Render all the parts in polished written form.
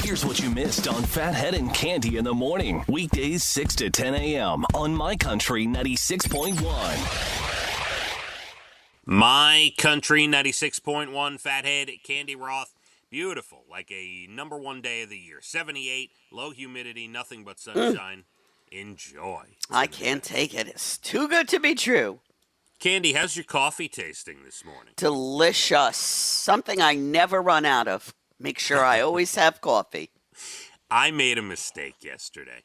Here's what you missed on Phathead and Cande in the morning. Weekdays 6 to 10 a.m. on My Country 96.1. My Country 96.1, Phathead, Cande Roth. Beautiful, like a number one day of the year. 78, low humidity, nothing but sunshine. Enjoy. I can't take it. It's too good to be true. Cande, how's your coffee tasting this morning? Delicious. Something I never run out of. Make sure I always have coffee. I made a mistake yesterday.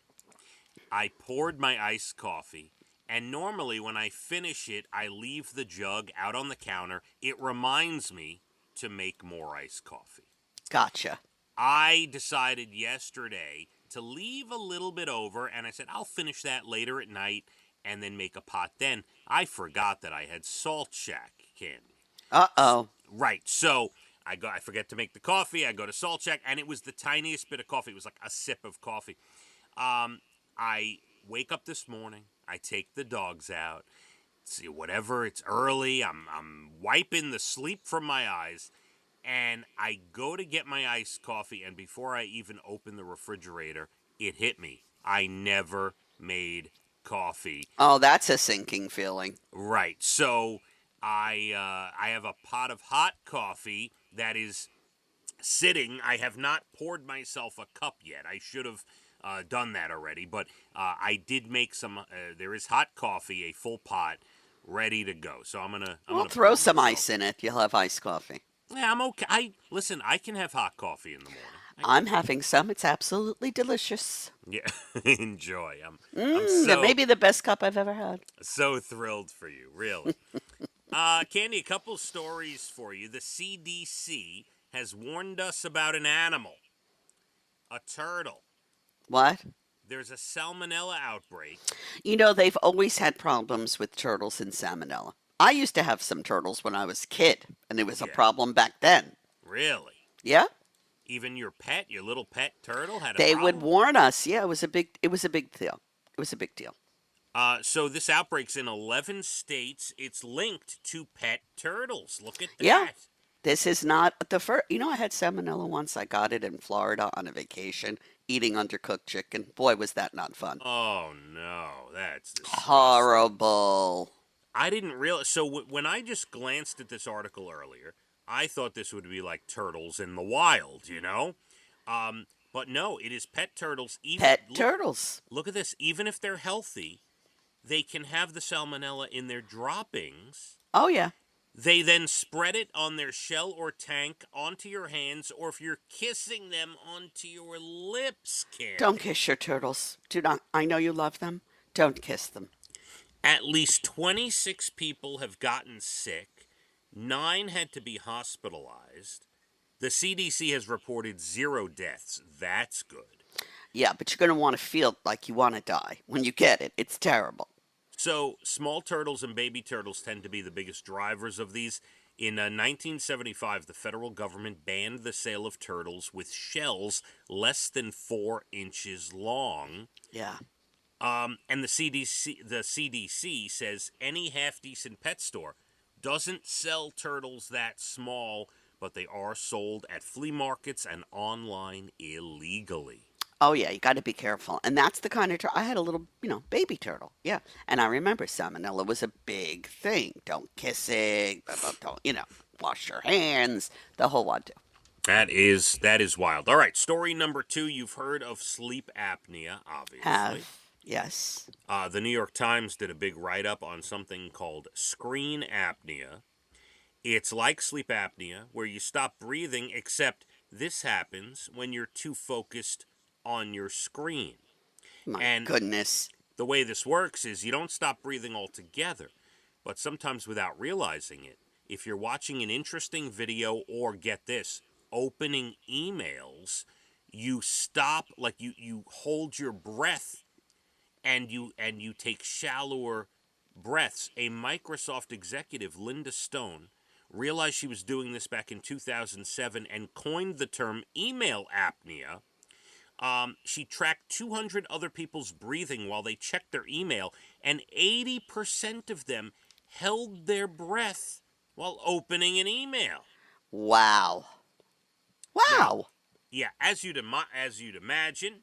I poured my iced coffee, and normally when I finish it, I leave the jug out on the counter. It reminds me to make more iced coffee. Gotcha. I decided yesterday to leave a little bit over, and I said, I'll finish that later at night and then make a pot then. I forgot that I had Salt Shack candy. Uh-oh. Right, so I forget to make the coffee. I go to Salt Shack, and it was the tiniest bit of coffee. It was like a sip of coffee. I wake up this morning. I take the dogs out. See, whatever, it's early. I'm wiping the sleep from my eyes, and I go to get my iced coffee, and before I even open the refrigerator, it hit me. I never made coffee. Oh, that's a sinking feeling. Right, so I have a pot of hot coffee that is sitting. I have not poured myself a cup yet. I should have done that already, but I did make some. There is hot coffee, a full pot, ready to go. So I'm gonna throw some ice in it. You'll have iced coffee. Yeah, I'm okay. Listen, I can have hot coffee in the morning. I'm having some. It's absolutely delicious. Yeah, enjoy. That may be the best cup I've ever had. So thrilled for you, really. Cande, a couple stories for you. The CDC has warned us about an animal, a turtle. What? There's a salmonella outbreak. You know, they've always had problems with turtles and salmonella. I used to have some turtles when I was a kid, and it was a problem back then. Really? Yeah. Even your little pet turtle had a They problem? would warn us. Yeah, it was a big deal. It was a big deal. So this outbreak's in 11 states. It's linked to pet turtles. Look at that. Yeah. This is not the first. You know, I had salmonella once. I got it in Florida on a vacation, eating undercooked chicken. Boy, was that not fun. Oh, no. That's disgusting. Horrible. I didn't realize. So when I just glanced at this article earlier, I thought this would be like turtles in the wild, you know? But no, it is pet turtles. Turtles. Look at this. Even if they're healthy, they can have the salmonella in their droppings. Oh, yeah. They then spread it on their shell or tank onto your hands, or if you're kissing them, onto your lips, Cande. Don't kiss your turtles. Do not. I know you love them. Don't kiss them. At least 26 people have gotten sick. 9 had to be hospitalized. The CDC has reported 0 deaths. That's good. Yeah, but you're going to want to feel like you want to die when you get it. It's terrible. So small turtles and baby turtles tend to be the biggest drivers of these. In 1975, the federal government banned the sale of turtles with shells less than 4 inches long. Yeah. And the CDC says any half-decent pet store doesn't sell turtles that small, but they are sold at flea markets and online illegally. Oh, yeah, you got to be careful. And that's the kind of turtle. I had a little, baby turtle. Yeah. And I remember salmonella was a big thing. Don't kiss it. Don't, wash your hands. The whole what do. That is wild. All right, story number 2. You've heard of sleep apnea, obviously. Yes. The New York Times did a big write-up on something called SCREEN Apnea. It's like sleep apnea, where you stop breathing, except this happens when you're too focused on your screen. My goodness. The way this works is you don't stop breathing altogether, but sometimes without realizing it. If you're watching an interesting video or, get this, opening emails, you stop, like you hold your breath and you take shallower breaths. A Microsoft executive, Linda Stone, realized she was doing this back in 2007 and coined the term email apnea. She tracked 200 other people's breathing while they checked their email, and 80% of them held their breath while opening an email. Wow. Wow. Yeah, as you'd imagine,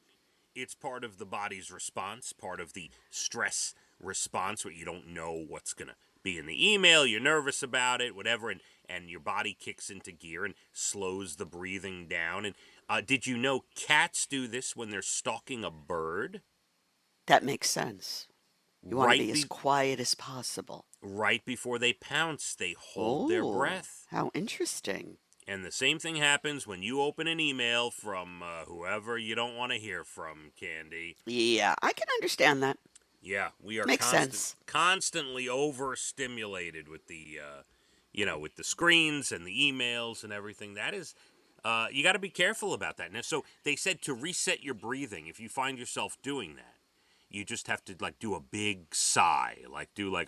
it's part of the body's response, part of the stress response, where you don't know what's going to be in the email, you're nervous about it, whatever, and your body kicks into gear and slows the breathing down. And did you know cats do this when they're stalking a bird? That makes sense. You want to Right, be as quiet as possible. right before they pounce, they hold their Oh, breath. how interesting. And the same thing happens when you open an email from whoever you don't want to hear from, Candy. Yeah, I can understand that. Yeah, we are Makes sense. constantly overstimulated with the, with the screens and the emails and everything. That is, you got to be careful about that. Now, so they said to reset your breathing. If you find yourself doing that, you just have to do a big sigh, do a,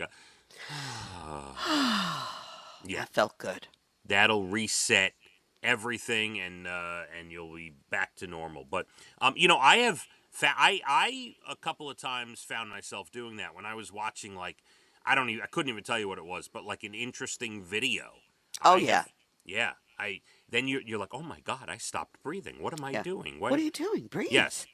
yeah, That felt good. that'll reset everything, and you'll be back to normal. But I have I a couple of times found myself doing that when I was watching I couldn't even tell you what it was, but an interesting video. Oh, yeah. Yeah. Then you're like, oh my God, I stopped breathing. What am I Yeah. doing? What are you doing? Breathe. Yes.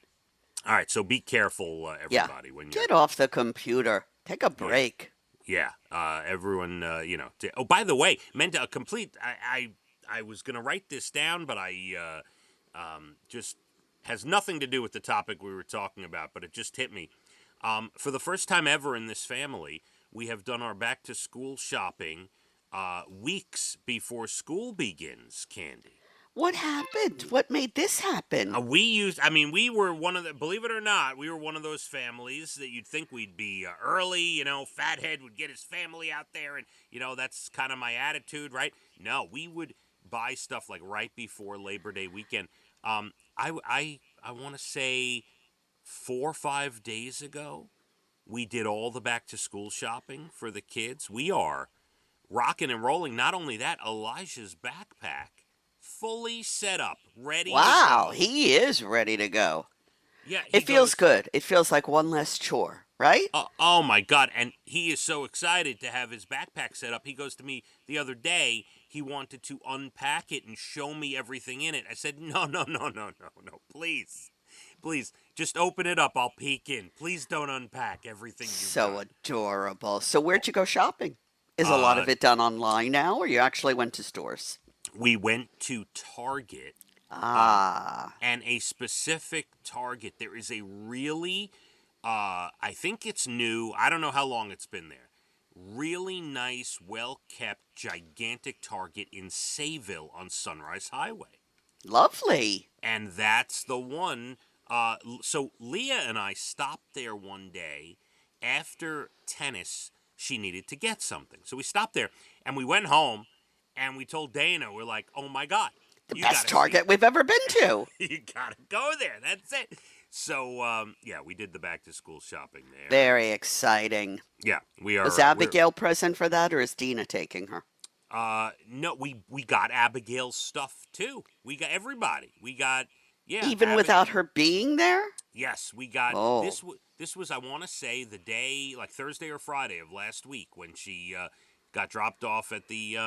All right. So be careful, everybody. When Get off the computer. Take a break. Yeah, everyone, oh, by the way, meant a complete. I was gonna write this down, but I just has nothing to do with the topic we were talking about. But it just hit me. For the first time ever in this family, we have done our back to school shopping weeks before school begins. Candy. What happened? What made this happen? We were believe it or not, we were one of those families that you'd think we'd be early, Phathead would get his family out there, and, that's kind of my attitude, right? No, we would buy stuff right before Labor Day weekend. I want to say 4 or 5 days ago, we did all the back to school shopping for the kids. We are rocking and rolling. Not only that, Elijah's backpack fully set up, ready. Wow, to go. he is ready to go. Yeah, It feels good. It feels like one less chore, right? Oh my God! And he is so excited to have his backpack set up. He goes to me the other day. He wanted to unpack it and show me everything in it. I said, no, please, just open it up. I'll peek in. Please don't unpack everything. So adorable. So where'd you go shopping? Is a lot of it done online now, or you actually went to stores? We went to Target. And a specific Target. There is a really, I think it's new. I don't know how long it's been there. Really nice, well-kept, gigantic Target in Sayville on Sunrise Highway. Lovely. And that's the one. So Leah and I stopped there one day after tennis. She needed to get something. So we stopped there, and we went home. And we told Dana, we're like, oh my God. The best Target we've ever been to. You gotta go there. That's it. So, we did the back to school shopping there. Very exciting. Yeah, we are. Was Abigail present for that, or is Dina taking her? No, we got Abigail's stuff too. We got everybody. We got, Even without her being there? Yes, we got. Oh. This was, I want to say, the day, Thursday or Friday of last week when she got dropped off at the.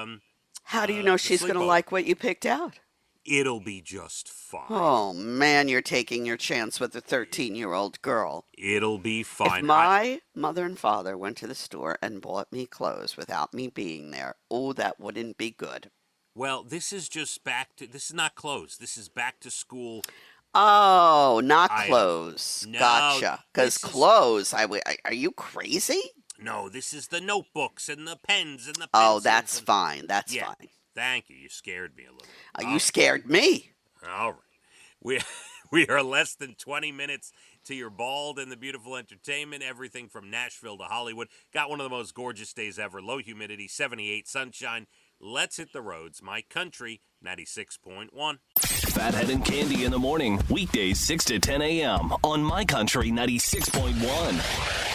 How do you know she's going to like what you picked out? It'll be just fine. Oh, man, you're taking your chance with a 13-year-old girl. It'll be fine. If my mother and father went to the store and bought me clothes without me being there, that wouldn't be good. Well, this is just this is not clothes. This is back to school. Oh, not clothes. No, gotcha. Because clothes, are you crazy? No, this is the notebooks and the pens and the pencils. Oh, that's fine. That's fine. Thank you. You scared me a little. You scared me. All right. We are less than 20 minutes to your Bald and the Beautiful entertainment. Everything from Nashville to Hollywood. Got one of the most gorgeous days ever. Low humidity, 78, sunshine. Let's hit the roads. My country, 96.1. Phathead and Candy in the morning. Weekdays 6 to 10 a.m. on My Country 96.1.